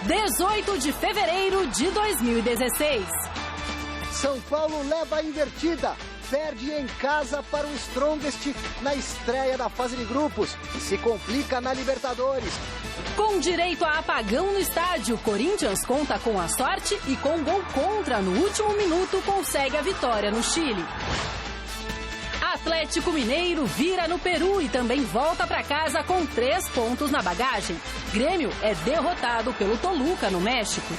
18 de fevereiro de 2016. São Paulo leva a invertida. Perde em casa para o Strongest na estreia da fase de grupos e se complica na Libertadores. Com direito a apagão no estádio, Corinthians conta com a sorte e com gol contra no último minuto consegue a vitória no Chile. Atlético Mineiro vira no Peru e também volta para casa com 3 pontos na bagagem. Grêmio é derrotado pelo Toluca no México.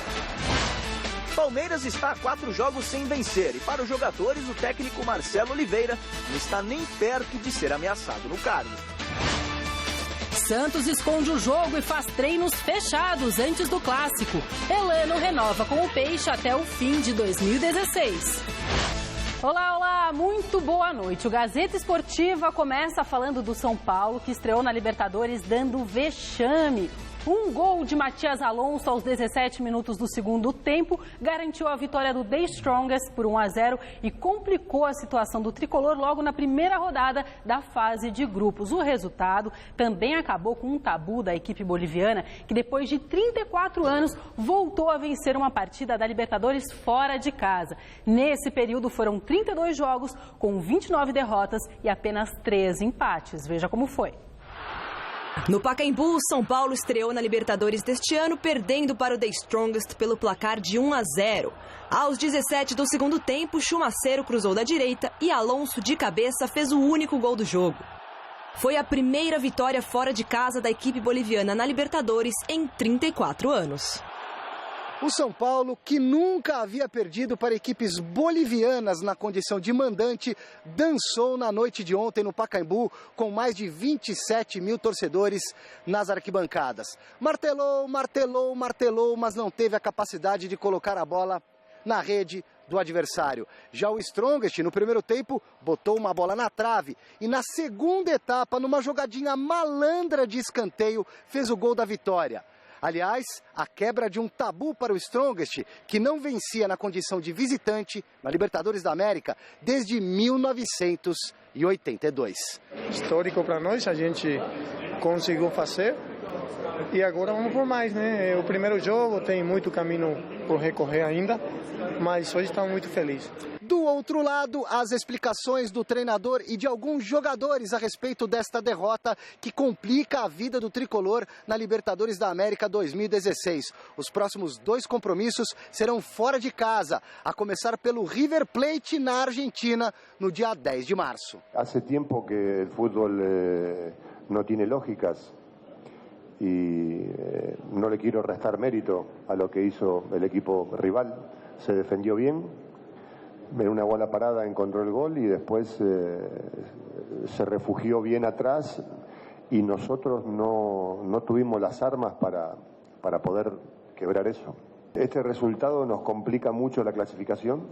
Palmeiras está a 4 jogos sem vencer e para os jogadores o técnico Marcelo Oliveira não está nem perto de ser ameaçado no cargo. Santos esconde o jogo e faz treinos fechados antes do clássico. Elano renova com o Peixe até o fim de 2016. Olá, olá, muito boa noite. O Gazeta Esportiva começa falando do São Paulo, que estreou na Libertadores dando vexame. Um gol de Matias Alonso aos 17 minutos do segundo tempo garantiu a vitória do The Strongest por 1-0 e complicou a situação do tricolor logo na primeira rodada da fase de grupos. O resultado também acabou com um tabu da equipe boliviana, que depois de 34 anos voltou a vencer uma partida da Libertadores fora de casa. Nesse período foram 32 jogos com 29 derrotas e apenas 3 empates. Veja como foi. No Pacaembu, o São Paulo estreou na Libertadores deste ano, perdendo para o The Strongest pelo placar de 1-0. Aos 17 do segundo tempo, Chumaceiro cruzou da direita e Alonso, de cabeça, fez o único gol do jogo. Foi a primeira vitória fora de casa da equipe boliviana na Libertadores em 34 anos. O São Paulo, que nunca havia perdido para equipes bolivianas na condição de mandante, dançou na noite de ontem no Pacaembu com mais de 27 mil torcedores nas arquibancadas. Martelou, martelou, martelou, mas não teve a capacidade de colocar a bola na rede do adversário. Já o Strongest, no primeiro tempo, botou uma bola na trave e na segunda etapa, numa jogadinha malandra de escanteio, fez o gol da vitória. Aliás, a quebra de um tabu para o Strongest, que não vencia na condição de visitante na Libertadores da América desde 1982. Histórico para nós, a gente conseguiu fazer e agora vamos por mais, né? O primeiro jogo tem muito caminho por recorrer ainda, mas hoje estamos muito felizes. Do outro lado, as explicações do treinador e de alguns jogadores a respeito desta derrota que complica a vida do tricolor na Libertadores da América 2016. Os próximos 2 compromissos serão fora de casa, a começar pelo River Plate na Argentina no dia 10 de março. Há tempo que o futebol não tem lógicas e não le quero restar mérito a lo que hizo el equipo rival. Se defendió bien. En una bola parada encontró el gol y después se refugió bien atrás y nosotros no tuvimos las armas para poder quebrar eso. Este resultado nos complica mucho la clasificación,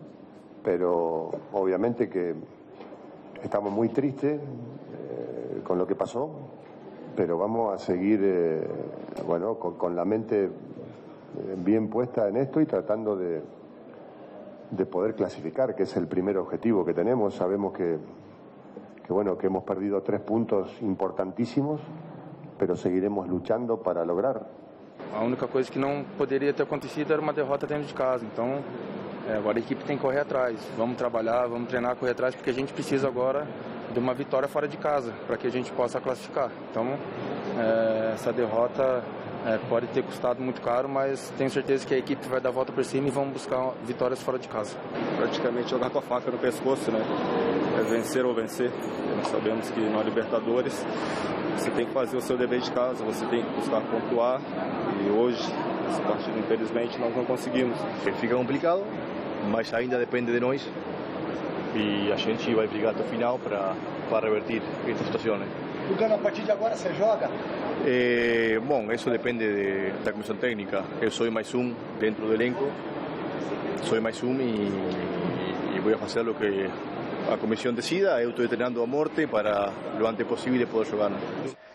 pero obviamente que estamos muy tristes con lo que pasó, pero vamos a seguir con la mente bien puesta en esto y tratando de poder clasificar, que es el primer objetivo que tenemos. Sabemos que hemos perdido 3 puntos importantíssimos, pero seguiremos luchando para lograr. A única coisa que não poderia ter acontecido era uma derrota dentro de casa, então agora a equipe tem que correr atrás. Vamos trabalhar, vamos treinar, correr atrás, porque a gente precisa agora de uma vitória fora de casa, para que a gente possa classificar. Então, essa derrota pode ter custado muito caro, mas tenho certeza que a equipe vai dar a volta por cima e vamos buscar vitórias fora de casa. Praticamente jogar com a faca no pescoço, né? É vencer ou vencer. Nós sabemos que na Libertadores você tem que fazer o seu dever de casa, você tem que buscar pontuar e hoje, essa partida, infelizmente, nós não conseguimos. Fica complicado, mas ainda depende de nós e a gente vai brigar até o final para revertir esta situação. Lugano, a partir de agora você joga? Bom, isso depende da comissão técnica. Eu sou mais um dentro do elenco, sou mais um e vou fazer o que a comissão decida. Eu estou treinando a morte para o antes possível poder jogar.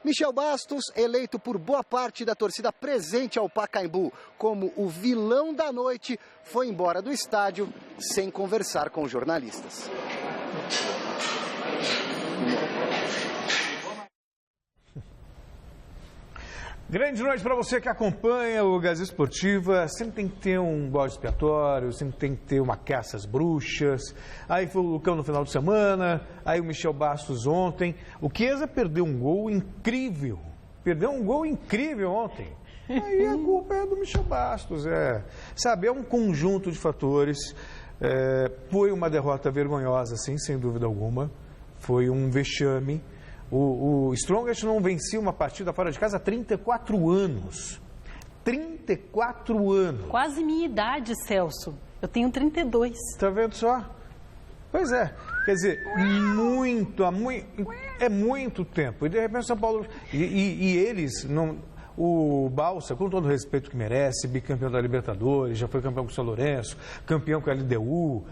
Michel Bastos, eleito por boa parte da torcida presente ao Pacaembu como o vilão da noite, foi embora do estádio sem conversar com jornalistas. Grande noite para você que acompanha o Gazeta Esportiva. Sempre tem que ter um bode expiatório, sempre tem que ter uma caça às bruxas. Aí foi o Lucão no final de semana, aí o Michel Bastos ontem. O Chiesa perdeu um gol incrível. Perdeu um gol incrível ontem. Aí a culpa é do Michel Bastos. Sabe, é um conjunto de fatores. Foi uma derrota vergonhosa, sim, sem dúvida alguma. Foi um vexame. O Strongest não vencia uma partida fora de casa há 34 anos. 34 anos. Quase minha idade, Celso. Eu tenho 32. Tá vendo só? Pois é. Quer dizer, é muito tempo. E de repente São Paulo... E eles... não. O Balsa, com todo o respeito que merece, bicampeão da Libertadores, já foi campeão com o São Lourenço, campeão com a LDU,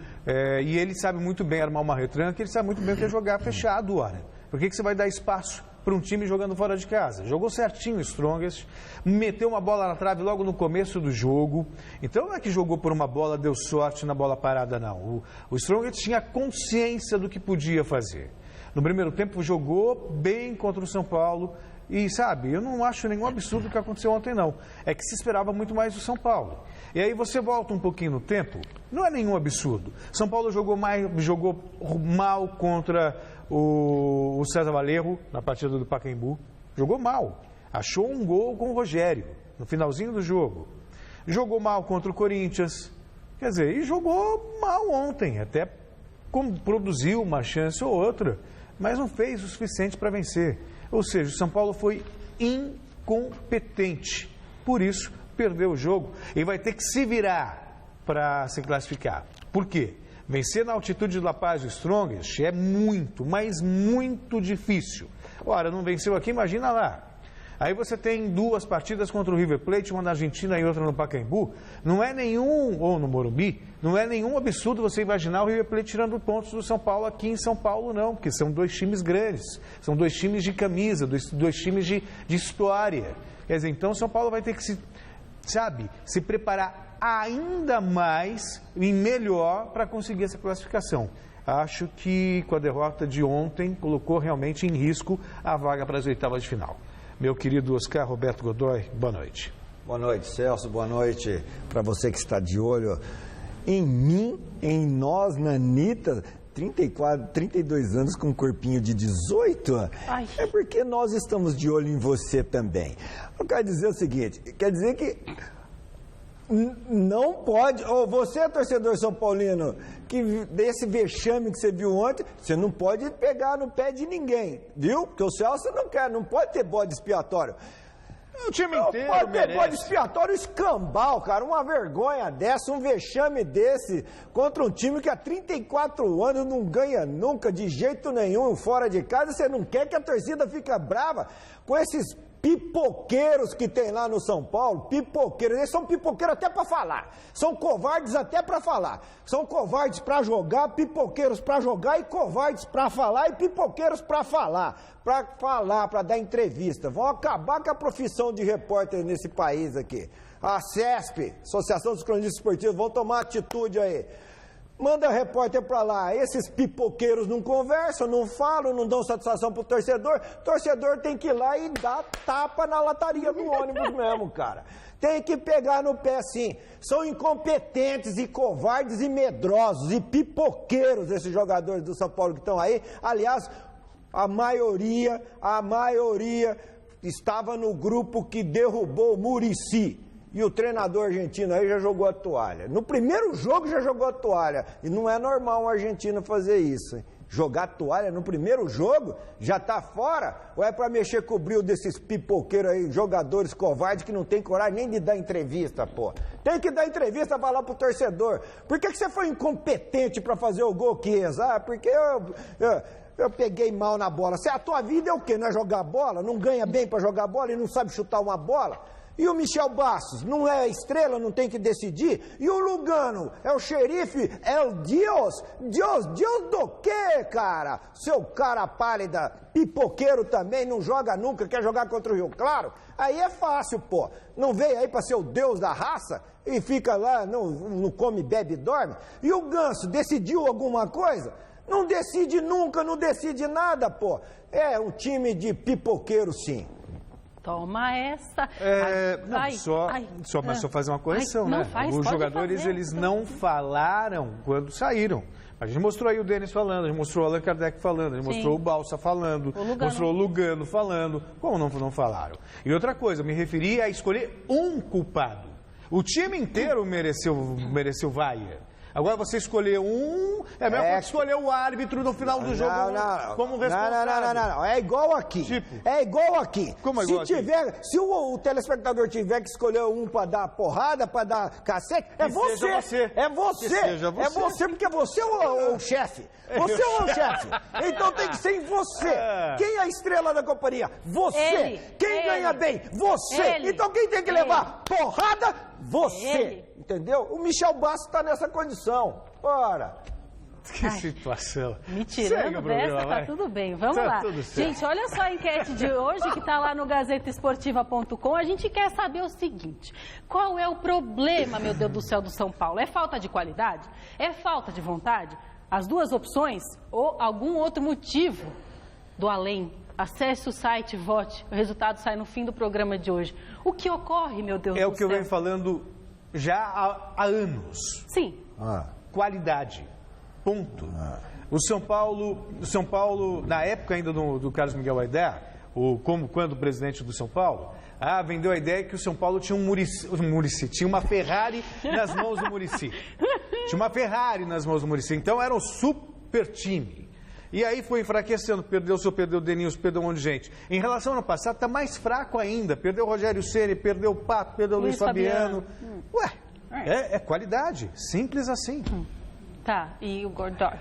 e ele sabe muito bem armar uma retranca, ele sabe muito bem o que é jogar fechado, ora. Por que você vai dar espaço para um time jogando fora de casa? Jogou certinho o Strongest, meteu uma bola na trave logo no começo do jogo. Então não é que jogou por uma bola, deu sorte na bola parada, não. O Strongest tinha consciência do que podia fazer. No primeiro tempo jogou bem contra o São Paulo. E, sabe, eu não acho nenhum absurdo o que aconteceu ontem, não. É que se esperava muito mais do São Paulo. E aí você volta um pouquinho no tempo, não é nenhum absurdo. São Paulo jogou mal contra o César Valerro, na partida do Pacaembu. Jogou mal. Achou um gol com o Rogério, no finalzinho do jogo. Jogou mal contra o Corinthians. Quer dizer, e jogou mal ontem. Até produziu uma chance ou outra, mas não fez o suficiente para vencer. Ou seja, o São Paulo foi incompetente. Por isso, perdeu o jogo e vai ter que se virar para se classificar. Por quê? Vencer na altitude de La Paz do Strongest é muito, mas muito difícil. Ora, não venceu aqui, imagina lá. Aí você tem 2 partidas contra o River Plate, uma na Argentina e outra no Pacaembu. Não é nenhum, ou no Morumbi, não é nenhum absurdo você imaginar o River Plate tirando pontos do São Paulo aqui em São Paulo, não. Porque são 2 times grandes, são 2 times de camisa, 2 times de história. Quer dizer, então o São Paulo vai ter que se preparar ainda mais e melhor para conseguir essa classificação. Acho que com a derrota de ontem colocou realmente em risco a vaga para as oitavas de final. Meu querido Oscar Roberto Godoy, boa noite. Boa noite, Celso. Boa noite para você que está de olho em mim, em nós, na Anitta. 32 anos com um corpinho de 18. Ai. É porque nós estamos de olho em você também. Eu quero dizer o seguinte, quer dizer que não pode, ou você, torcedor São Paulino, que desse vexame que você viu ontem, você não pode pegar no pé de ninguém, viu? Porque o Celso não pode ter bode expiatório. O time inteiro pode ter bode expiatório escambau, cara, uma vergonha dessa, um vexame desse, contra um time que há 34 anos não ganha nunca, de jeito nenhum, fora de casa. Você não quer que a torcida fique brava com esses pipoqueiros que tem lá no São Paulo, pipoqueiros, eles são pipoqueiros até para falar, são covardes até para falar, são covardes para jogar, pipoqueiros para jogar e covardes para falar e pipoqueiros para para dar entrevista. Vão acabar com a profissão de repórter nesse país aqui. A CESP, Associação dos Cronistas Esportivos, vão tomar atitude aí. Manda repórter pra lá. Esses pipoqueiros não conversam, não falam, não dão satisfação pro torcedor. Torcedor tem que ir lá e dar tapa na lataria do ônibus mesmo, cara. Tem que pegar no pé sim. São incompetentes e covardes e medrosos e pipoqueiros esses jogadores do São Paulo que estão aí. Aliás, a maioria estava no grupo que derrubou o Muricy. E o treinador argentino aí já jogou a toalha. No primeiro jogo já jogou a toalha. E não é normal um argentino fazer isso, hein? Jogar a toalha no primeiro jogo, já tá fora? Ou é pra mexer com o brilho desses pipoqueiros aí, jogadores covardes que não tem coragem nem de dar entrevista, pô? Tem que dar entrevista pra falar pro torcedor. Por que você foi incompetente pra fazer o gol, Chiesa? Ah, porque eu peguei mal na bola. A tua vida é o quê? Não é jogar bola? Não ganha bem pra jogar bola e não sabe chutar uma bola? E o Michel Bastos, não é estrela, não tem que decidir? E o Lugano, é o xerife, é o Deus? Deus do quê, cara? Seu cara pálida, pipoqueiro também, não joga nunca, quer jogar contra o Rio Claro? Aí é fácil, pô. Não veio aí pra ser o Deus da raça e fica lá, não come, bebe e dorme? E o Ganso, decidiu alguma coisa? Não decide nunca, não decide nada, pô. É um time de pipoqueiro, sim. Toma essa. Mas só fazer uma correção, né? Os jogadores, eles não falaram quando saíram. A gente mostrou aí o Denis falando, a gente mostrou o Allan Kardec falando, a gente mostrou o Balsa falando, mostrou o Lugano falando. Como não falaram? E outra coisa, eu me referi a escolher um culpado. O time inteiro mereceu vaia. Agora você escolher um, é a mesma coisa que escolher o árbitro no final do jogo como responsável. Não. É igual aqui. É igual aqui. Como é igual aqui? Se o telespectador tiver que escolher um para dar porrada, para dar cacete, é você. É você, porque você é o chefe. Você é o chefe. Então tem que ser em você. Quem é a estrela da companhia? Você. Quem ganha bem? Você. Então quem tem que levar porrada? Você. Entendeu? O Michel Bastos está nessa condição. Ora. Que situação. Me tirando dessa, tá tudo bem. Vamos lá. Gente, olha só a enquete de hoje que está lá no GazetaEsportiva.com. A gente quer saber o seguinte: qual é o problema, meu Deus do céu, do São Paulo? É falta de qualidade? É falta de vontade? As duas opções ou algum outro motivo do além? Acesse o site, vote. O resultado sai no fim do programa de hoje. O que ocorre, meu Deus do céu? É o que eu venho falando já há anos. Sim. Qualidade. Ponto. O São Paulo, na época ainda do Carlos Miguel Aidar, quando presidente do São Paulo, vendeu a ideia que o São Paulo tinha tinha uma Ferrari nas mãos do Muricy. Tinha uma Ferrari nas mãos do Muricy. Então era um super time. E aí foi enfraquecendo, perdeu o Denilson, perdeu um monte de gente. Em relação ao ano passado, está mais fraco ainda. Perdeu o Rogério Ceni, perdeu o Pato, perdeu o Luiz Fabiano. É qualidade, simples assim. Tá, e o Gordon?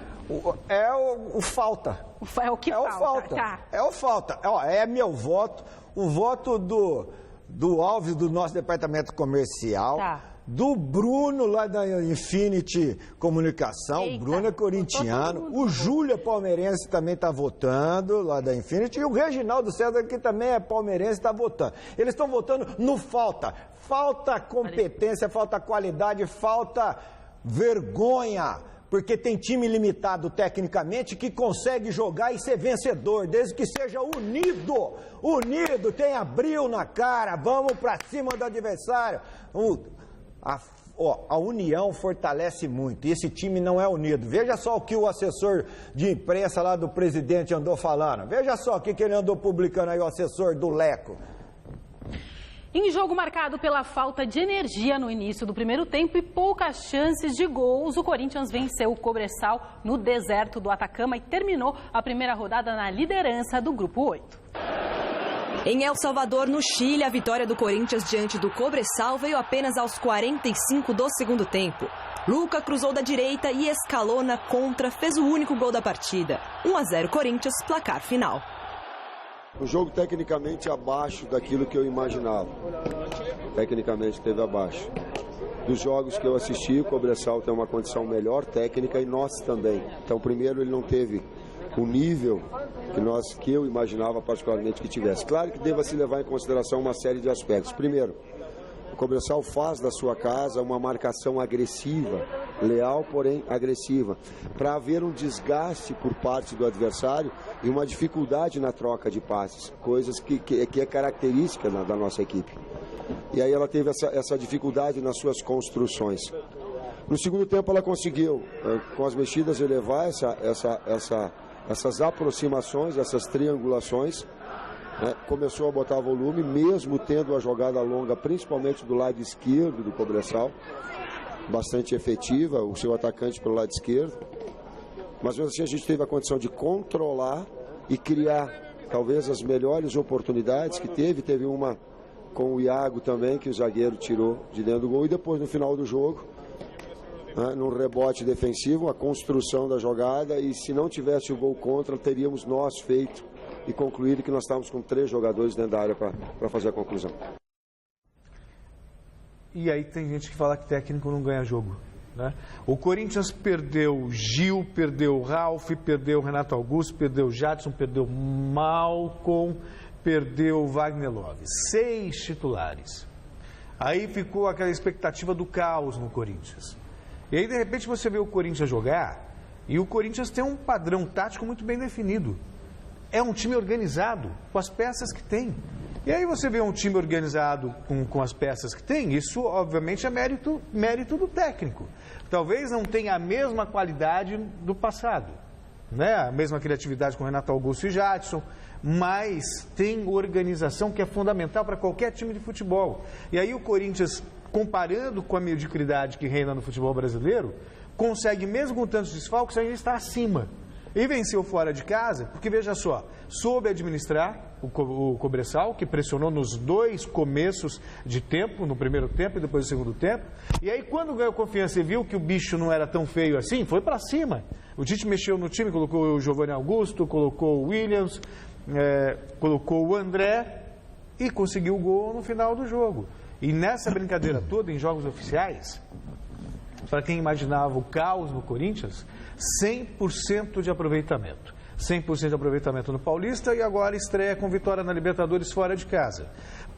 É o falta. É o que falta. Tá. É o falta. É meu voto, o voto do Alves, do nosso departamento comercial. Tá. Do Bruno, lá da Infinity Comunicação. O Bruno é corintiano. O Júlio é palmeirense, também está votando, lá da Infinity. E o Reginaldo César, que também é palmeirense, está votando. Eles estão votando no falta. Falta competência, falta qualidade, falta vergonha. Porque tem time limitado tecnicamente que consegue jogar e ser vencedor, desde que seja unido. Unido, tenha brilho na cara, vamos para cima do adversário. A união fortalece muito, e esse time não é unido. Veja só o que o assessor de imprensa lá do presidente andou falando. Veja só o que ele andou publicando aí, o assessor do Leco. Em jogo marcado pela falta de energia no início do primeiro tempo e poucas chances de gols, o Corinthians venceu o Cobressal no deserto do Atacama e terminou a primeira rodada na liderança do Grupo 8. Em El Salvador, no Chile, a vitória do Corinthians diante do Cobressal veio apenas aos 45 do segundo tempo. Luca cruzou da direita e Escalona contra fez o único gol da partida. 1-0 Corinthians, placar final. O jogo tecnicamente abaixo daquilo que eu imaginava. Tecnicamente esteve abaixo. Dos jogos que eu assisti, o Cobressal tem uma condição melhor técnica e nós também. Então, primeiro, ele não teve o nível que eu imaginava particularmente que tivesse. Claro que deva se levar em consideração uma série de aspectos. Primeiro, o Cobressal faz da sua casa uma marcação agressiva, leal, porém agressiva, para haver um desgaste por parte do adversário e uma dificuldade na troca de passes, coisas que é característica da nossa equipe. E aí ela teve essa dificuldade nas suas construções. No segundo tempo ela conseguiu, com as mexidas, elevar essas aproximações, essas triangulações, né? Começou a botar volume, mesmo tendo a jogada longa, principalmente do lado esquerdo do Cobressal, bastante efetiva, o seu atacante pelo lado esquerdo. Mas mesmo assim a gente teve a condição de controlar e criar talvez as melhores oportunidades que teve uma com o Iago também, que o zagueiro tirou de dentro do gol, e depois no final do jogo, num rebote defensivo, a construção da jogada, e se não tivesse o gol contra, teríamos nós feito e concluído que nós estávamos com 3 jogadores dentro da área para fazer a conclusão. E aí tem gente que fala que técnico não ganha jogo, né? O Corinthians perdeu Gil, perdeu Ralf, perdeu Renato Augusto, perdeu Jadson, perdeu Malcom, perdeu Wagner Love. 6 titulares. Aí ficou aquela expectativa do caos no Corinthians. E aí, de repente, você vê o Corinthians jogar e o Corinthians tem um padrão tático muito bem definido. É um time organizado, com as peças que tem. E aí você vê um time organizado com as peças que tem, isso obviamente é mérito do técnico. Talvez não tenha a mesma qualidade do passado, né? A mesma criatividade com Renato Augusto e Jadson, mas tem organização que é fundamental para qualquer time de futebol. E aí o Corinthians, comparando com a mediocridade que reina no futebol brasileiro, consegue, mesmo com tantos desfalques, ainda estar acima. E venceu fora de casa, porque veja só, soube administrar o Cobressal, que pressionou nos 2 começos de tempo, no primeiro tempo e depois no segundo tempo. E aí, quando ganhou confiança e viu que o bicho não era tão feio assim, foi para cima. O Tite mexeu no time, colocou o Giovanni Augusto, colocou o Williams, colocou o André e conseguiu o gol no final do jogo. E nessa brincadeira toda, em jogos oficiais, para quem imaginava o caos no Corinthians, 100% de aproveitamento. 100% de aproveitamento no Paulista e agora estreia com vitória na Libertadores fora de casa.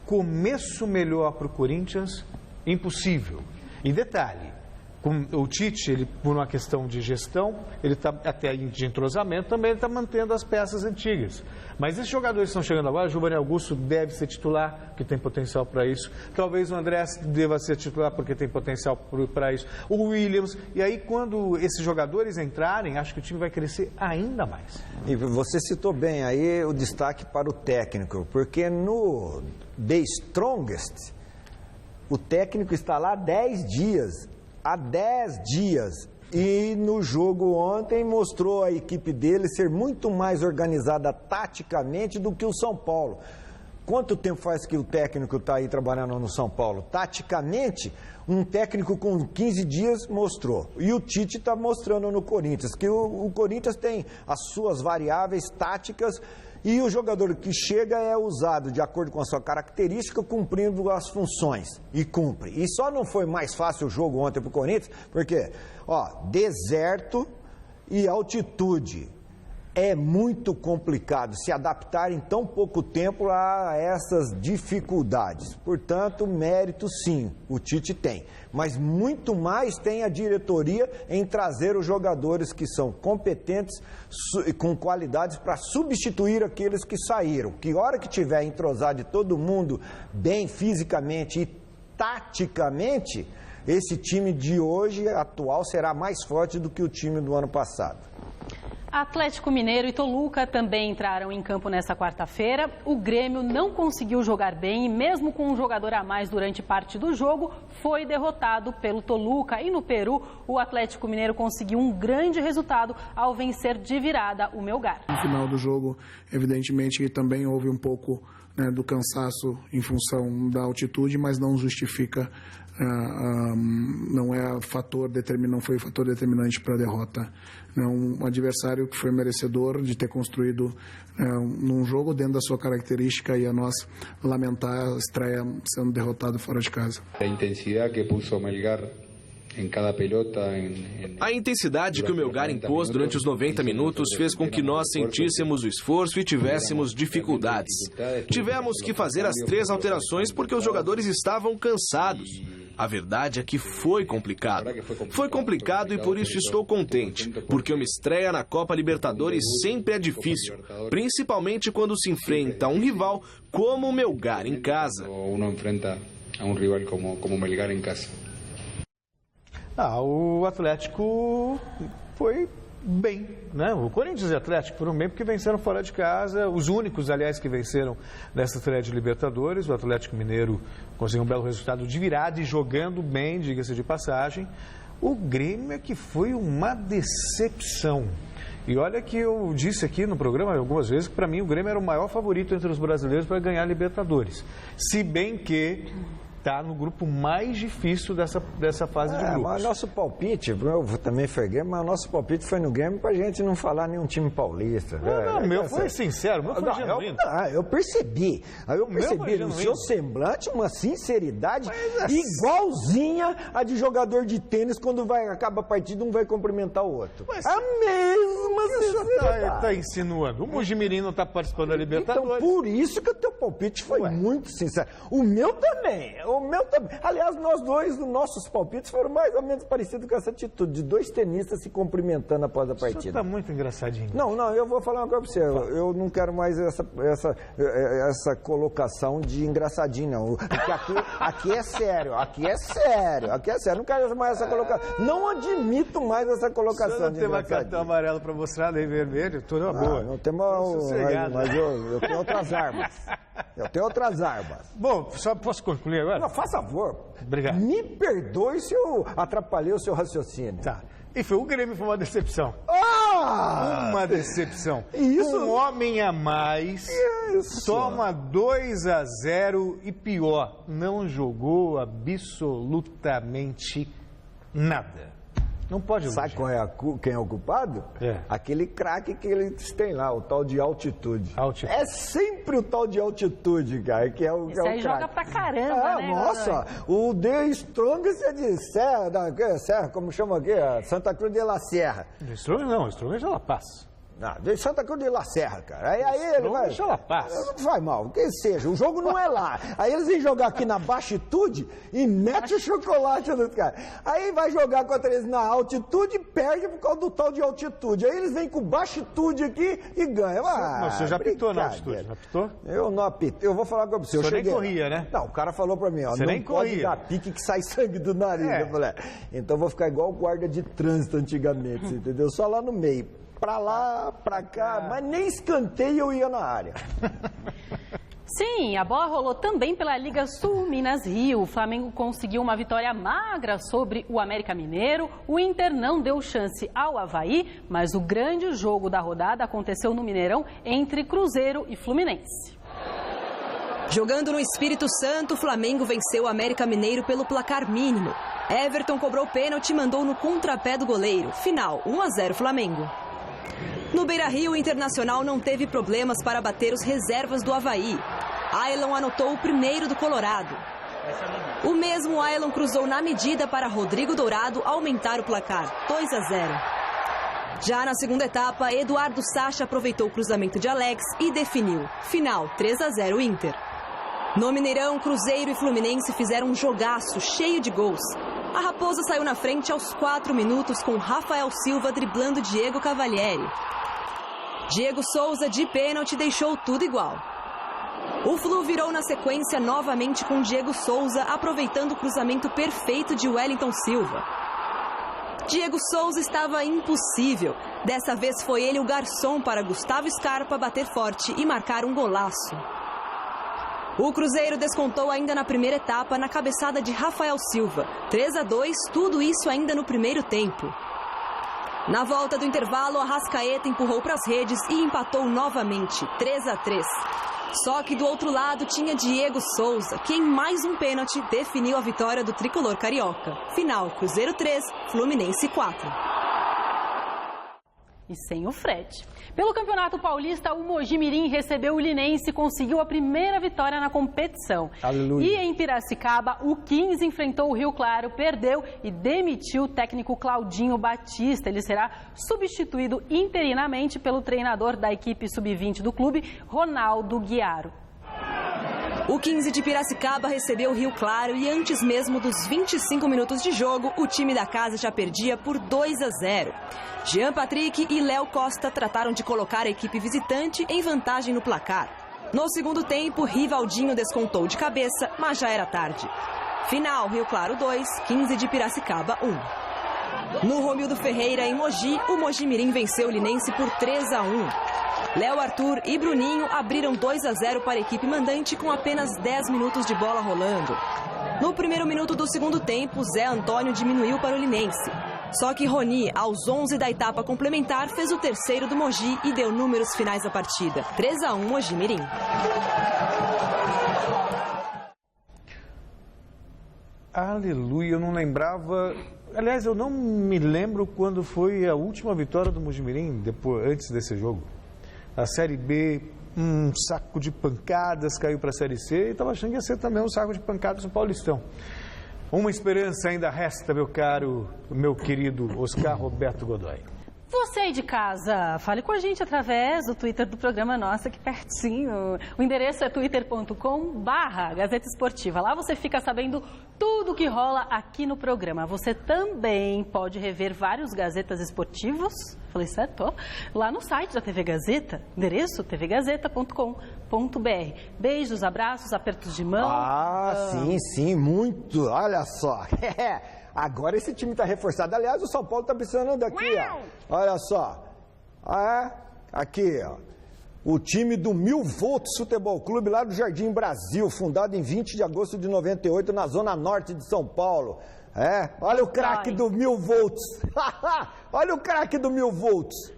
Começo melhor para o Corinthians, impossível. E detalhe, o Tite, ele, por uma questão de gestão, ele está até de entrosamento, também ele está mantendo as peças antigas. Mas esses jogadores que estão chegando agora, o Giovanni Augusto deve ser titular, que tem potencial para isso. Talvez o André deva ser titular, porque tem potencial para isso. O Williams. E aí, quando esses jogadores entrarem, acho que o time vai crescer ainda mais. E você citou bem aí o destaque para o técnico, porque no The Strongest, o técnico está lá há 10 dias. Há 10 dias. E no jogo ontem mostrou a equipe dele ser muito mais organizada taticamente do que o São Paulo. Quanto tempo faz que o técnico está aí trabalhando no São Paulo? Taticamente, um técnico com 15 dias mostrou. E o Tite está mostrando no Corinthians, que o Corinthians tem as suas variáveis táticas e o jogador que chega é usado de acordo com a sua característica, cumprindo as funções. E cumpre. E só não foi mais fácil o jogo ontem para o Corinthians, porque, deserto e altitude. É muito complicado se adaptar em tão pouco tempo a essas dificuldades. Portanto, mérito sim, o Tite tem. Mas muito mais tem a diretoria em trazer os jogadores que são competentes e com qualidades para substituir aqueles que saíram. Que hora que tiver entrosado de todo mundo bem fisicamente e taticamente, esse time de hoje atual será mais forte do que o time do ano passado. Atlético Mineiro e Toluca também entraram em campo nesta quarta-feira. O Grêmio não conseguiu jogar bem e mesmo com um jogador a mais durante parte do jogo, foi derrotado pelo Toluca. E no Peru, o Atlético Mineiro conseguiu um grande resultado ao vencer de virada o Melgar. No final do jogo, evidentemente, também houve um pouco do cansaço em função da altitude, mas não justifica, não foi fator determinante para a derrota. Um adversário que foi merecedor de ter construído num jogo dentro da sua característica e a nós lamentar a estreia sendo derrotado fora de casa. A intensidade que puso o Melgar em cada pelota. A intensidade que o Melgar impôs durante os 90 minutos fez com que nós sentíssemos o esforço e tivéssemos dificuldades. Tivemos que fazer as 3 alterações porque os jogadores estavam cansados. A verdade é que foi complicado. Foi complicado e por isso estou contente, porque uma estreia na Copa Libertadores sempre é difícil, principalmente quando se enfrenta a um rival como o Melgar em casa. Uno enfrenta a um rival como o Melgar em casa. O Atlético foi bem, né? O Corinthians e o Atlético foram bem porque venceram fora de casa, os únicos, aliás, que venceram nessa estreia de Libertadores. O Atlético Mineiro conseguiu um belo resultado de virada e jogando bem, diga-se de passagem. O Grêmio é que foi uma decepção. E olha que eu disse aqui no programa algumas vezes que para mim o Grêmio era o maior favorito entre os brasileiros para ganhar a Libertadores. Se bem que está no grupo mais difícil dessa fase de grupos. Mas nosso palpite, eu também fui Grêmio, mas nosso palpite foi no Grêmio pra gente não falar nenhum time paulista. O meu foi sincero, o meu foi genuíno. Eu percebi. Eu percebi no seu semblante uma sinceridade igualzinha a de jogador de tênis quando acaba a partida, um vai cumprimentar o outro. A mesma sinceridade. Está insinuando. O Mojimirim não está participando da Libertadores. Então, por isso que o teu palpite foi muito sincero. O meu também. O meu também. Aliás, nós dois, os nossos palpites foram mais ou menos parecidos com essa atitude de dois tenistas se cumprimentando após a partida. Isso tá muito engraçadinho. Não, eu vou falar uma coisa pra você. Eu não quero mais essa colocação de engraçadinho, não. Porque aqui é sério, aqui é sério. Não quero mais essa colocação. Não admito mais essa colocação. Se eu não tem uma cartão amarelo pra mostrar, nem vermelho, tudo é boa. Não tem mas eu tenho outras armas. Bom, só posso concluir agora? Não, faz favor. Obrigado. Me perdoe se eu atrapalhei o seu raciocínio. Tá. E o Grêmio foi uma decepção. Uma decepção. Isso. Um homem a mais. Isso. Toma 2-0 e pior, não jogou absolutamente nada. Não pode iludir. Sabe quem é o culpado? Aquele craque que eles têm lá, o tal de altitude. É sempre o tal de altitude, cara, que é o Esse aí joga pra caramba, né? Nossa, o The Strongest é de Serra, como chama aqui? Santa Cruz de la Serra. The Strongest é de La Paz. Não, de Santa Cruz de la Serra, cara. Aí ele vai... Deixa La Paz. Não faz mal, que seja, o jogo não é lá. Aí eles vêm jogar aqui na baixitude e mete o chocolate nos caras. Aí vai jogar contra eles na altitude e perde por causa do tal de altitude. Aí eles vêm com baixitude aqui e ganham. Mas você já apitou na altitude, não apitou? Eu não apito. Eu vou falar com você. Você nem corria, né? Não, o cara falou pra mim, ó, você não nem pode corria. dar pique que sai sangue do nariz. Eu falei, então eu vou ficar igual o guarda de trânsito antigamente, você entendeu? Só lá no meio. Pra lá, pra cá, mas nem escanteio eu ia na área. Sim, a bola rolou também pela Liga Sul Minas Rio. O Flamengo conseguiu uma vitória magra sobre o América Mineiro. O Inter não deu chance ao Avaí, mas o grande jogo da rodada aconteceu no Mineirão entre Cruzeiro e Fluminense. Jogando no Espírito Santo, o Flamengo venceu o América Mineiro pelo placar mínimo. Everton cobrou pênalti e mandou no contrapé do goleiro. Final, 1-0 Flamengo. No Beira-Rio, o Internacional não teve problemas para bater os reservas do Avaí. Ailon anotou o primeiro do Colorado. O mesmo Ailon cruzou na medida para Rodrigo Dourado aumentar o placar, 2-0. Já na segunda etapa, Eduardo Sacha aproveitou o cruzamento de Alex e definiu. Final, 3-0 Inter. No Mineirão, Cruzeiro e Fluminense fizeram um jogaço cheio de gols. A Raposa saiu na frente aos 4 minutos com Rafael Silva driblando Diego Cavalieri. Diego Souza, de pênalti, deixou tudo igual. O Flu virou na sequência novamente com Diego Souza, aproveitando o cruzamento perfeito de Wellington Silva. Diego Souza estava impossível. Dessa vez foi ele o garçom para Gustavo Scarpa bater forte e marcar um golaço. O Cruzeiro descontou ainda na primeira etapa na cabeçada de Rafael Silva. 3-2, tudo isso ainda no primeiro tempo. Na volta do intervalo, Arrascaeta empurrou para as redes e empatou novamente, 3-3. Só que do outro lado tinha Diego Souza, que em mais um pênalti definiu a vitória do tricolor carioca. Final, Cruzeiro 3, Fluminense 4. E sem o Fred. Pelo Campeonato Paulista, o Mojimirim recebeu o Linense e conseguiu a primeira vitória na competição. Aleluia. E em Piracicaba, o 15 enfrentou o Rio Claro, perdeu e demitiu o técnico Claudinho Batista. Ele será substituído interinamente pelo treinador da equipe sub-20 do clube, Ronaldo Guiaro. O 15 de Piracicaba recebeu o Rio Claro e antes mesmo dos 25 minutos de jogo, o time da casa já perdia por 2-0. Jean Patrick e Léo Costa trataram de colocar a equipe visitante em vantagem no placar. No segundo tempo, Rivaldinho descontou de cabeça, mas já era tarde. Final, Rio Claro 2, 15 de Piracicaba 1. No Romildo Ferreira, em Mogi, o Mojimirim venceu o Linense por 3-1. Léo Arthur e Bruninho abriram 2-0 para a equipe mandante com apenas 10 minutos de bola rolando. No primeiro minuto do segundo tempo, Zé Antônio diminuiu para o Linense. Só que Roni, aos 11 da etapa complementar, fez o terceiro do Mogi e deu números finais da partida. 3-1 Mojimirim. Aleluia, eu não lembrava... Aliás, eu não me lembro quando foi a última vitória do Mojimirim antes desse jogo. A Série B, um saco de pancadas, caiu para a Série C e estava achando que ia ser também um saco de pancadas no Paulistão. Uma esperança ainda resta, meu caro, meu querido Oscar Roberto Godoy. Você aí de casa, fale com a gente através do Twitter do programa Nossa, aqui pertinho. O endereço é twitter.com/Gazeta Esportiva. Lá você fica sabendo tudo que rola aqui no programa. Você também pode rever vários Gazetas Esportivos, falei certo? Lá no site da TV Gazeta, endereço tvgazeta.com.br. Beijos, abraços, apertos de mão. Sim, muito. Olha só. Agora esse time está reforçado. Aliás, o São Paulo está precisando daqui, ó. Olha só. Aqui, ó. O time do 1000 Volts Futebol Clube, lá do Jardim Brasil, fundado em 20 de agosto de 98, na zona norte de São Paulo. Olha o craque do 1000 Volts. Olha o craque do 1000 Volts.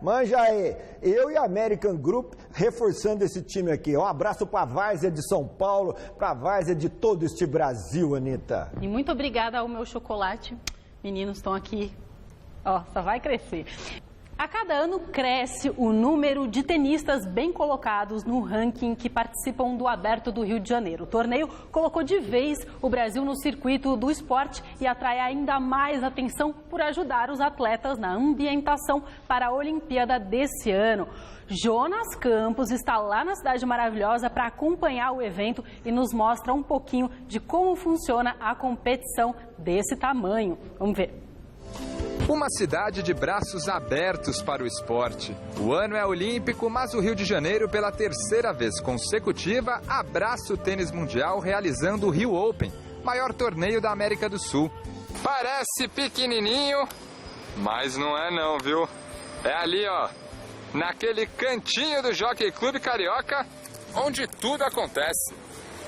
Manja aí. Eu e a American Group reforçando esse time aqui. Um abraço para a Várzea de São Paulo, para a Várzea de todo este Brasil, Anitta. E muito obrigada ao meu chocolate. Meninos estão aqui. Ó, só vai crescer. A cada ano cresce o número de tenistas bem colocados no ranking que participam do Aberto do Rio de Janeiro. O torneio colocou de vez o Brasil no circuito do esporte e atrai ainda mais atenção por ajudar os atletas na ambientação para a Olimpíada desse ano. Jonas Campos está lá na Cidade Maravilhosa para acompanhar o evento e nos mostra um pouquinho de como funciona a competição desse tamanho. Vamos ver. Uma cidade de braços abertos para o esporte. O ano é olímpico, mas o Rio de Janeiro, pela terceira vez consecutiva, abraça o tênis mundial realizando o Rio Open, maior torneio da América do Sul. Parece pequenininho, mas não é não, viu? É ali, ó, naquele cantinho do Jockey Clube Carioca, onde tudo acontece.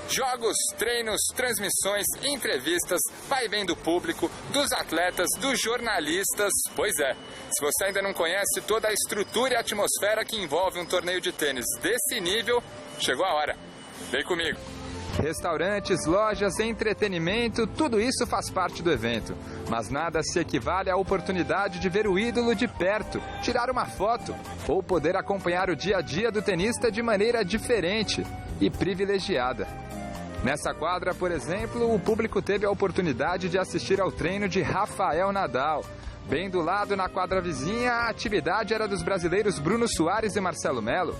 Jogos, treinos, transmissões, entrevistas, vai bem do público, dos atletas, dos jornalistas. Pois é, se você ainda não conhece toda a estrutura e a atmosfera que envolve um torneio de tênis desse nível, chegou a hora. Vem comigo. Restaurantes, lojas, entretenimento, tudo isso faz parte do evento. Mas nada se equivale à oportunidade de ver o ídolo de perto, tirar uma foto ou poder acompanhar o dia a dia do tenista de maneira diferente e privilegiada. Nessa quadra, por exemplo, o público teve a oportunidade de assistir ao treino de Rafael Nadal. Bem do lado, na quadra vizinha, a atividade era dos brasileiros Bruno Soares e Marcelo Melo.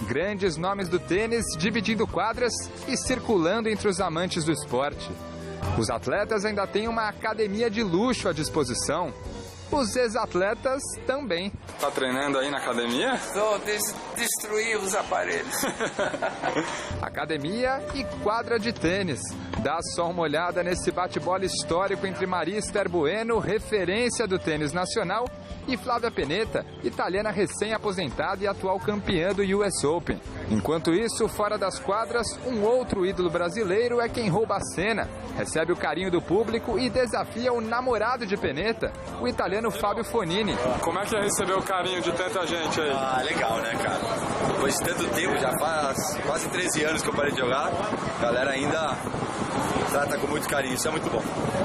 Grandes nomes do tênis dividindo quadras e circulando entre os amantes do esporte. Os atletas ainda têm uma academia de luxo à disposição. Os ex-atletas também. Tá treinando aí na academia? Estou destruir os aparelhos. Academia e quadra de tênis. Dá só uma olhada nesse bate-bola histórico entre Maria Esther Bueno, referência do tênis nacional, e Flávia Pennetta, italiana recém-aposentada e atual campeã do US Open. Enquanto isso, fora das quadras, um outro ídolo brasileiro é quem rouba a cena, recebe o carinho do público e desafia o namorado de Pennetta, o italiano Fábio Fonini. Como é que é receber o carinho de tanta gente aí? Legal, né, cara? Depois de tanto tempo, já faz quase 13 anos que eu parei de jogar, a galera ainda trata com muito carinho, isso é muito bom.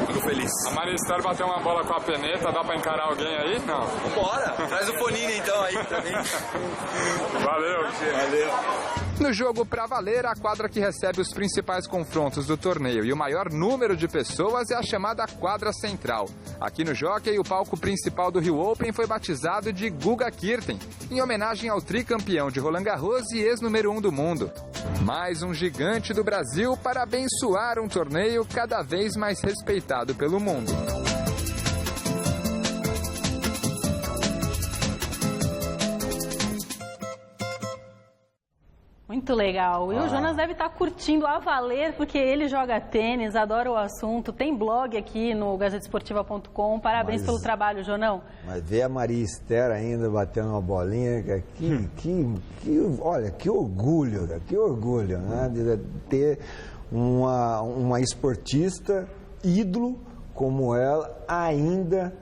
Fico feliz. A Maria Esther bateu uma bola com a Pennetta, dá pra encarar alguém aí? Não. Vambora, traz o Fonini então aí também. Valeu. No jogo pra valer, a quadra que recebe os principais confrontos do torneio e o maior número de pessoas é a chamada quadra central. Aqui no Jockey, o palco principal do Rio Open foi batizado de Guga Kirten, em homenagem ao tricampeão de Roland Garros e ex-número 1 do mundo. Mais um gigante do Brasil para abençoar um torneio cada vez mais respeitado pelo mundo. Muito legal. E o Jonas deve estar curtindo a valer, porque ele joga tênis, adora o assunto, tem blog aqui no gazetesportiva.com. Parabéns pelo trabalho, Jonão. Mas ver a Maria Esther ainda batendo uma bolinha, olha, que orgulho, né? De ter uma esportista ídolo como ela ainda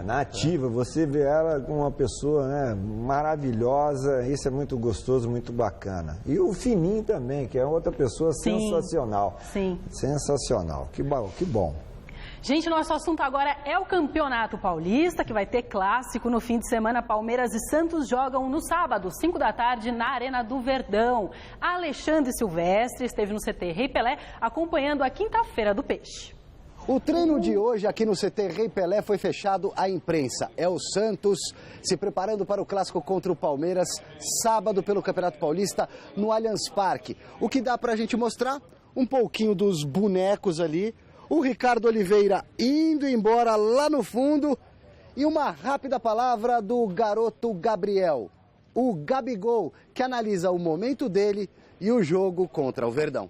nativa, você vê ela como uma pessoa, né, maravilhosa, isso é muito gostoso, muito bacana. E o Fininho também, que é outra pessoa sensacional. Sim. Sensacional, que bom. Gente, nosso assunto agora é o Campeonato Paulista, que vai ter clássico no fim de semana. Palmeiras e Santos jogam no sábado, 5 da tarde, na Arena do Verdão. Alexandre Silvestre esteve no CT Rei Pelé acompanhando a Quinta-feira do Peixe. O treino de hoje aqui no CT Rei Pelé foi fechado à imprensa. É o Santos se preparando para o clássico contra o Palmeiras, sábado pelo Campeonato Paulista, no Allianz Parque. O que dá pra gente mostrar? Um pouquinho dos bonecos ali, o Ricardo Oliveira indo embora lá no fundo e uma rápida palavra do garoto Gabriel, o Gabigol, que analisa o momento dele e o jogo contra o Verdão.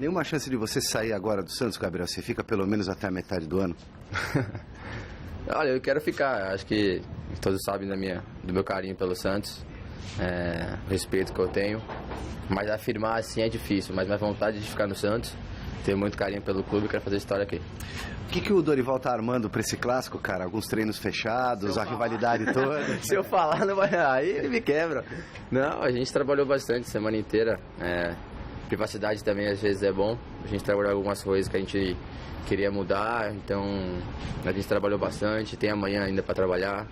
Nenhuma chance de você sair agora do Santos, Gabriel? Você fica pelo menos até a metade do ano? Olha, eu quero ficar. Acho que todos sabem do meu carinho pelo Santos, o respeito que eu tenho. Mas afirmar assim é difícil, mas minha vontade de ficar no Santos, tenho muito carinho pelo clube e quero fazer história aqui. O que o Dorival tá armando para esse clássico, cara? Alguns treinos fechados, a rivalidade toda? Se eu falar, não vai. Aí ele me quebra. Não, a gente trabalhou bastante semana inteira. Privacidade também às vezes é bom. A gente trabalhou algumas coisas que a gente queria mudar, então a gente trabalhou bastante. Tem amanhã ainda para trabalhar,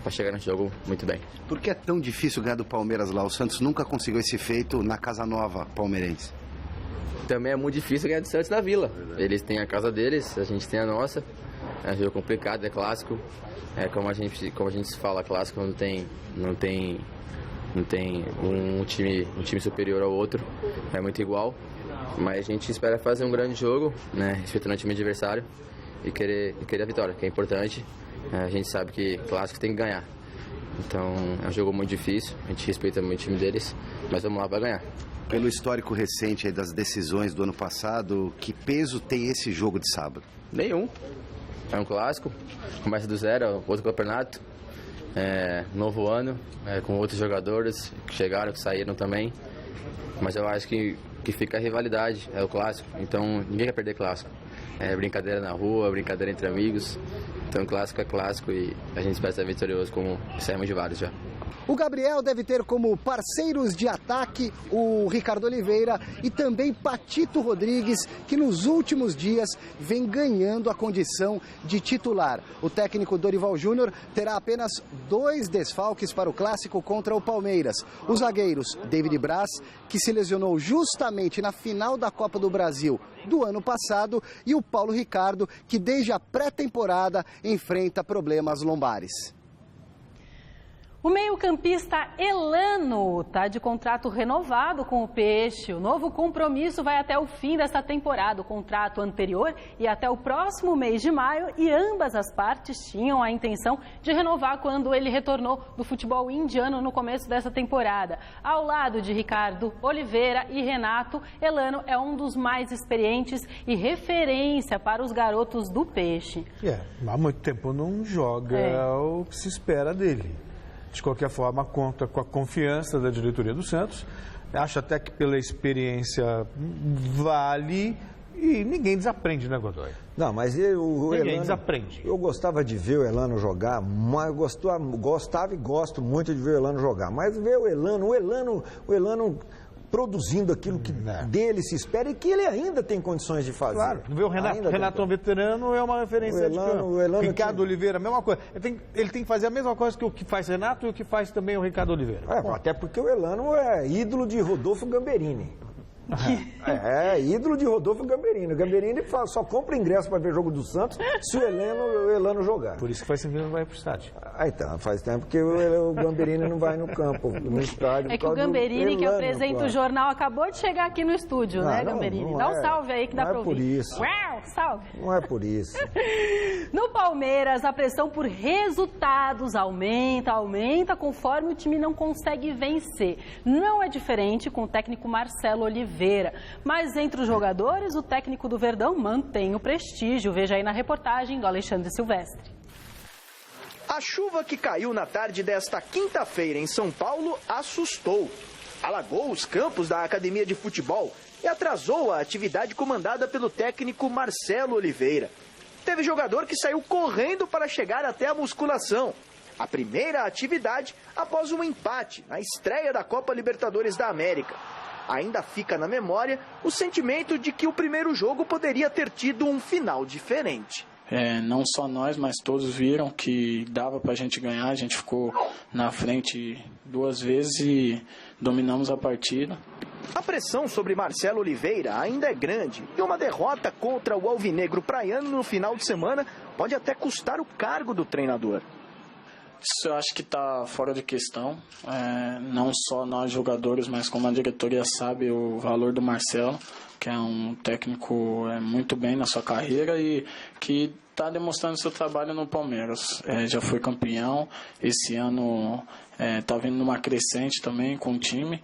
para chegar no jogo muito bem. Por que é tão difícil ganhar do Palmeiras lá? O Santos nunca conseguiu esse feito na Casa Nova palmeirense. Também é muito difícil ganhar do Santos na Vila. Eles têm a casa deles, a gente tem a nossa. É um jogo complicado, é clássico. Como a gente fala, clássico não tem um time superior ao outro, é muito igual, mas a gente espera fazer um grande jogo, né, respeitando o time adversário e querer a vitória, que é importante. A gente sabe que clássico tem que ganhar, então é um jogo muito difícil, a gente respeita muito o time deles, mas vamos lá para ganhar. Pelo histórico recente aí das decisões do ano passado, que peso tem esse jogo de sábado? Nenhum, é um clássico, começa do zero, outro campeonato. Novo ano, com outros jogadores que chegaram, que saíram também, mas eu acho que fica a rivalidade, é o clássico, então ninguém quer perder clássico, é brincadeira na rua, brincadeira entre amigos, então clássico é clássico e a gente espera ser vitorioso como saímos de vários já. O Gabriel deve ter como parceiros de ataque o Ricardo Oliveira e também Patito Rodrigues, que nos últimos dias vem ganhando a condição de titular. O técnico Dorival Júnior terá apenas 2 desfalques para o clássico contra o Palmeiras. Os zagueiros David Braz, que se lesionou justamente na final da Copa do Brasil do ano passado, e o Paulo Ricardo, que desde a pré-temporada enfrenta problemas lombares. O meio-campista Elano está de contrato renovado com o Peixe. O novo compromisso vai até o fim desta temporada. O contrato anterior ia até o próximo mês de maio e ambas as partes tinham a intenção de renovar quando ele retornou do futebol indiano no começo dessa temporada. Ao lado de Ricardo Oliveira e Renato, Elano é um dos mais experientes e referência para os garotos do Peixe. Há muito tempo não joga o que se espera dele. De qualquer forma, conta com a confiança da diretoria do Santos. Acho até que pela experiência vale e ninguém desaprende, né, Godoy? Não, mas ninguém desaprende. Eu gostava de ver o Elano jogar, mas gostava e gosto muito de ver o Elano jogar. Mas ver o Elano produzindo aquilo que dele se espera e que ele ainda tem condições de fazer. Claro, ver o Renato é um veterano, é uma referência de campo. O Ricardo Oliveira, a mesma coisa. Ele tem que fazer a mesma coisa que o que faz Renato e o que faz também o Ricardo Oliveira. Até porque o Elano é ídolo de Rodolfo Gamberini. Ídolo de Rodolfo Gamberini. O Gamberini só compra ingresso para ver jogo do Santos se o Elano jogar. Por isso que faz tempo que não vai pro estádio. Então, faz tempo que o Gamberini não vai no campo, no estádio. É que o Gamberini, que apresenta o jornal, acabou de chegar aqui no estúdio, né, Gamberini? Dá um salve aí que dá para ouvir. Não é por isso. Uau, salve. Não é por isso. No Palmeiras, a pressão por resultados aumenta conforme o time não consegue vencer. Não é diferente com o técnico Marcelo Oliveira. Mas entre os jogadores, o técnico do Verdão mantém o prestígio. Veja aí na reportagem do Alexandre Silvestre. A chuva que caiu na tarde desta quinta-feira em São Paulo assustou. Alagou os campos da academia de futebol e atrasou a atividade comandada pelo técnico Marcelo Oliveira. Teve jogador que saiu correndo para chegar até a musculação. A primeira atividade após um empate na estreia da Copa Libertadores da América. Ainda fica na memória o sentimento de que o primeiro jogo poderia ter tido um final diferente. Não só nós, mas todos viram que dava para a gente ganhar. A gente ficou na frente 2 vezes e dominamos a partida. A pressão sobre Marcelo Oliveira ainda é grande e uma derrota contra o alvinegro praiano no final de semana pode até custar o cargo do treinador. Isso eu acho que está fora de questão, não só nós jogadores, mas como a diretoria sabe o valor do Marcelo, que é um técnico muito bem na sua carreira e que está demonstrando seu trabalho no Palmeiras. Já foi campeão, esse ano está vindo numa crescente também com o time,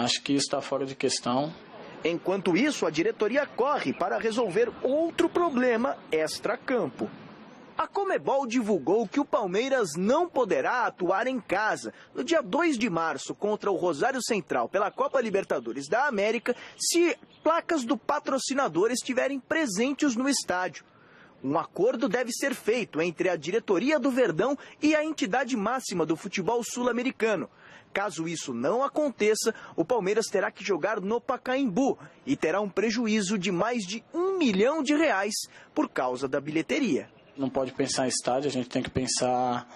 acho que isso está fora de questão. Enquanto isso, a diretoria corre para resolver outro problema extra-campo. A Conmebol divulgou que o Palmeiras não poderá atuar em casa no dia 2 de março contra o Rosário Central pela Copa Libertadores da América se placas do patrocinador estiverem presentes no estádio. Um acordo deve ser feito entre a diretoria do Verdão e a entidade máxima do futebol sul-americano. Caso isso não aconteça, o Palmeiras terá que jogar no Pacaembu e terá um prejuízo de mais de R$1 milhão por causa da bilheteria. Não pode pensar em estádio, a gente tem que pensar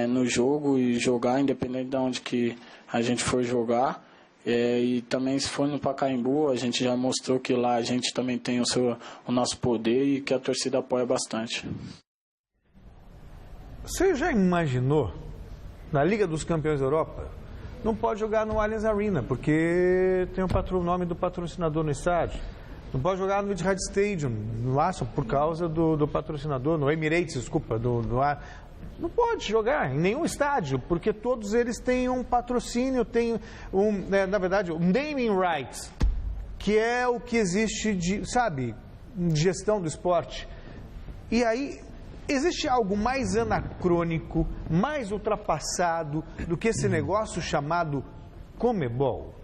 no jogo e jogar independente de onde que a gente for jogar. E também se for no Pacaembu, a gente já mostrou que lá a gente também tem o nosso poder e que a torcida apoia bastante. Você já imaginou, na Liga dos Campeões da Europa, não pode jogar no Allianz Arena, porque tem o nome do patrocinador no estádio. Não pode jogar no Etihad Stadium, lá só por causa do patrocinador, no Emirates, desculpa, não pode jogar em nenhum estádio, porque todos eles têm um patrocínio, têm na verdade, um naming rights, que é o que existe de gestão do esporte. E aí, existe algo mais anacrônico, mais ultrapassado do que esse negócio chamado Conmebol.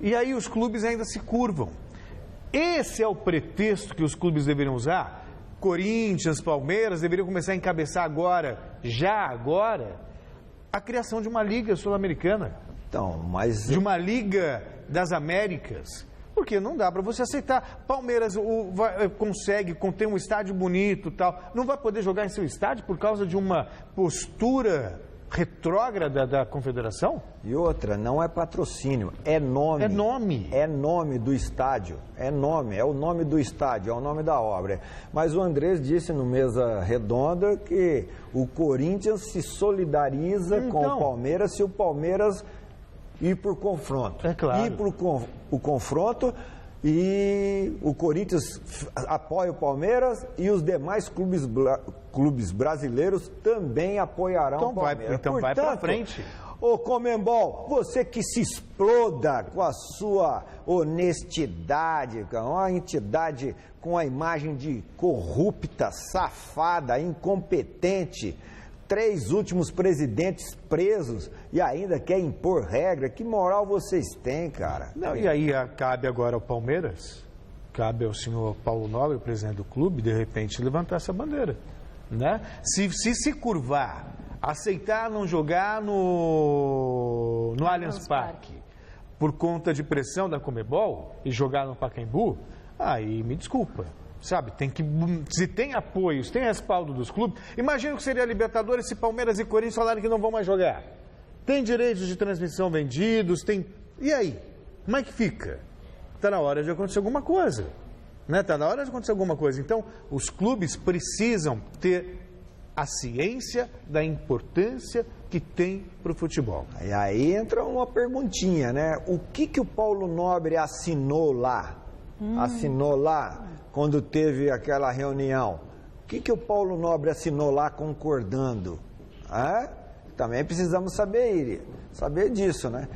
E aí os clubes ainda se curvam. Esse é o pretexto que os clubes deveriam usar. Corinthians, Palmeiras deveriam começar a encabeçar agora, a criação de uma liga sul-americana. De uma liga das Américas. Porque não dá para você aceitar. Palmeiras consegue ter um estádio bonito, tal. Não vai poder jogar em seu estádio por causa de uma postura retrógrada da confederação? E outra, não é patrocínio, é nome. É nome. É nome do estádio. É o nome do estádio, é o nome da obra. Mas o Andrés disse no Mesa Redonda que o Corinthians se solidariza com o Palmeiras se o Palmeiras ir por confronto. É claro. Ir por o confronto e o Corinthians apoia o Palmeiras e os demais clubes brasileiros também apoiarão o Palmeiras. Então vai para frente. Ô Conmebol, você que se exploda com a sua honestidade, uma entidade com a imagem de corrupta, safada, incompetente, 3 últimos presidentes presos e ainda quer impor regra. Que moral vocês têm, cara? Não, e aí cabe agora ao Palmeiras, cabe ao senhor Paulo Nobre, o presidente do clube, de repente levantar essa bandeira, né? Se curvar, aceitar não jogar no Allianz Parque por conta de pressão da Conmebol e jogar no Pacaembu, aí me desculpa. Se tem apoio, se tem respaldo dos clubes, imagina o que seria a Libertadores se Palmeiras e Corinthians falarem que não vão mais jogar. Tem direitos de transmissão vendidos, E aí? Como é que fica? Está na hora de acontecer alguma coisa. Está na hora de acontecer alguma coisa. Então, os clubes precisam ter a ciência da importância que tem para o futebol. E aí entra uma perguntinha, né? O que o Paulo Nobre assinou lá? Assinou lá quando teve aquela reunião. O que o Paulo Nobre assinou lá concordando? Também precisamos saber disso, né?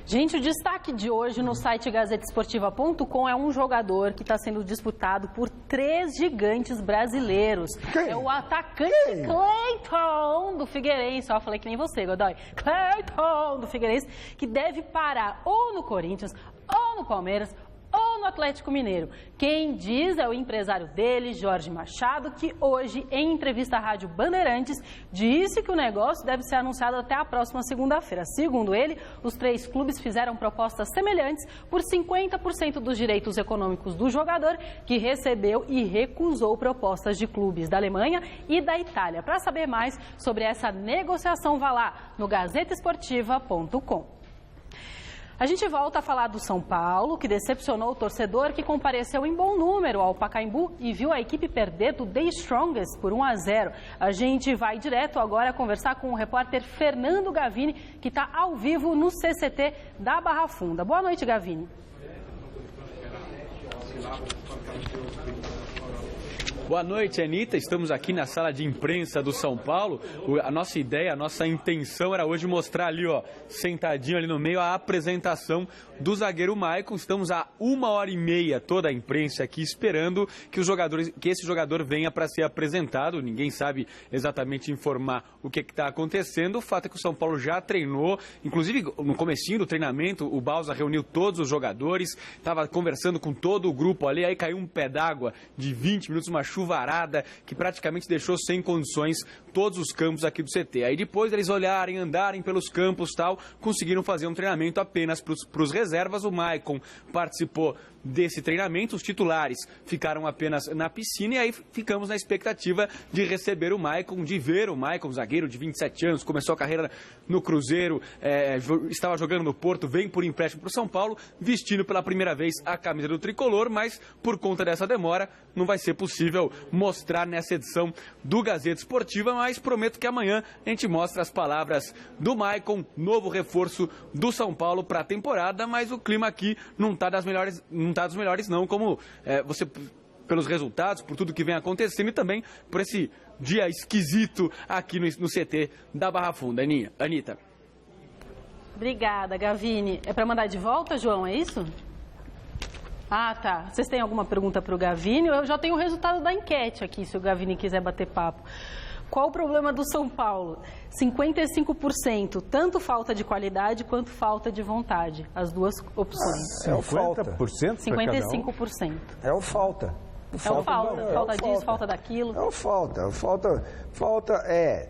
Gente, o destaque de hoje no site gazetesportiva.com é um jogador que está sendo disputado por 3 gigantes brasileiros. Quem? É o atacante Cleiton do Figueirense. Eu falei que nem você, Godoy. Cleiton do Figueirense, que deve parar ou no Corinthians, ou no Palmeiras, ou no Atlético Mineiro. Quem diz é o empresário dele, Jorge Machado, que hoje, em entrevista à Rádio Bandeirantes, disse que o negócio deve ser anunciado até a próxima segunda-feira. Segundo ele, os 3 clubes fizeram propostas semelhantes por 50% dos direitos econômicos do jogador, que recebeu e recusou propostas de clubes da Alemanha e da Itália. Para saber mais sobre essa negociação, vá lá no gazetesportiva.com. A gente volta a falar do São Paulo, que decepcionou o torcedor que compareceu em bom número ao Pacaembu e viu a equipe perder do The Strongest por 1-0. A gente vai direto agora conversar com o repórter Fernando Gavini, que está ao vivo no CCT da Barra Funda. Boa noite, Gavini. Boa noite, Anitta. Estamos aqui na sala de imprensa do São Paulo. A nossa ideia, a nossa intenção era hoje mostrar ali, ó, sentadinho ali no meio, a apresentação do zagueiro Maicon. Estamos há 1h30, toda a imprensa aqui, esperando que esse jogador venha para ser apresentado. Ninguém sabe exatamente informar o que está acontecendo. O fato é que o São Paulo já treinou, inclusive no comecinho do treinamento, o Bausa reuniu todos os jogadores, estava conversando com todo o grupo ali, aí caiu um pé d'água de 20 minutos, uma chuvarada que praticamente deixou sem condições todos os campos aqui do CT. Aí depois eles olharem, andarem pelos campos e tal, conseguiram fazer um treinamento apenas para os reservas. O Maicon participou desse treinamento, os titulares ficaram apenas na piscina e aí ficamos na expectativa de receber o Maicon, de ver o Maicon, zagueiro de 27 anos, começou a carreira no Cruzeiro, estava jogando no Porto, vem por empréstimo para o São Paulo, vestindo pela primeira vez a camisa do tricolor, mas por conta dessa demora não vai ser possível mostrar nessa edição do Gazeta Esportiva, mas prometo que amanhã a gente mostra as palavras do Maicon, novo reforço do São Paulo para a temporada, mas o clima aqui não está dos melhores não, como você, pelos resultados, por tudo que vem acontecendo e também por esse dia esquisito aqui no CT da Barra Funda. Anitta. Obrigada, Gavini. É para mandar de volta, João, é isso? Ah, tá. Vocês têm alguma pergunta para o Gavini? Eu já tenho o resultado da enquete aqui, se o Gavini quiser bater papo. Qual o problema do São Paulo? 55%, tanto falta de qualidade quanto falta de vontade. As duas opções. É o falta. 55%. É o falta. Falta disso, falta daquilo. É o falta. Falta é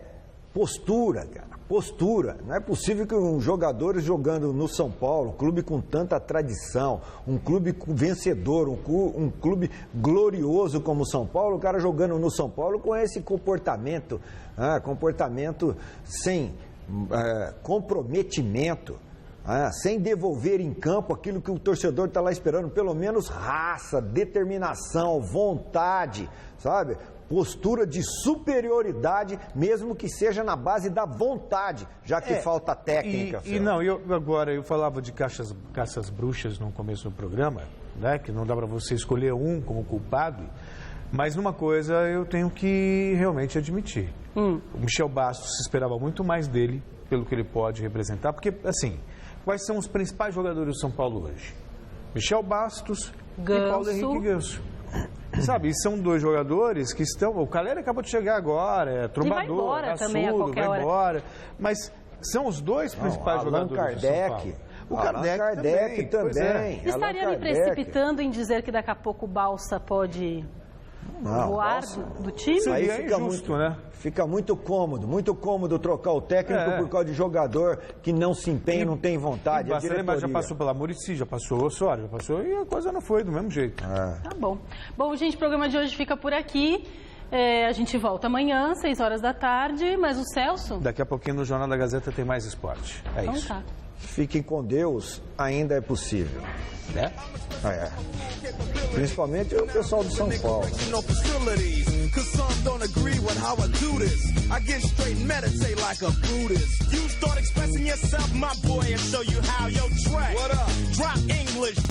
postura, cara. Postura. Não é possível que jogadores jogando no São Paulo, um clube com tanta tradição, um clube vencedor, um clube glorioso como o São Paulo, o cara jogando no São Paulo com esse comportamento, comportamento sem comprometimento, sem devolver em campo aquilo que o torcedor está lá esperando, pelo menos raça, determinação, vontade, sabe? Postura de superioridade, mesmo que seja na base da vontade, já que falta técnica. Eu falava de caças bruxas no começo do programa, né, que não dá para você escolher um como culpado, mas numa coisa eu tenho que realmente admitir. O Michel Bastos se esperava muito mais dele, pelo que ele pode representar, porque, assim, quais são os principais jogadores do São Paulo hoje? Michel Bastos e Paulo Henrique Ganso. Sabe, são dois jogadores que estão... O Calera acabou de chegar agora, é trombador, vai embora também a qualquer hora. Embora, mas são os dois principais jogadores do São Paulo. O Kardec também. Estaria me precipitando em dizer que daqui a pouco o Balsa pode voar do time? Aí fica injusto, né? Fica muito cômodo trocar o técnico por causa de jogador que não se empenha, não tem vontade. Já passou pela Muricy, já passou o Osório, e a coisa não foi do mesmo jeito. Tá bom. Bom, gente, o programa de hoje fica por aqui. A gente volta amanhã, 6 horas da tarde, mas o Celso... Daqui a pouquinho no Jornal da Gazeta tem mais esporte. Então isso. Tá. Fiquem com Deus, ainda é possível. Né? Principalmente o pessoal do São Paulo. Cause some don't agree with how I do this. I get straight and meditate like a Buddhist. You start expressing yourself, my boy, and show you how. Yo, Trey, what up? Drop English.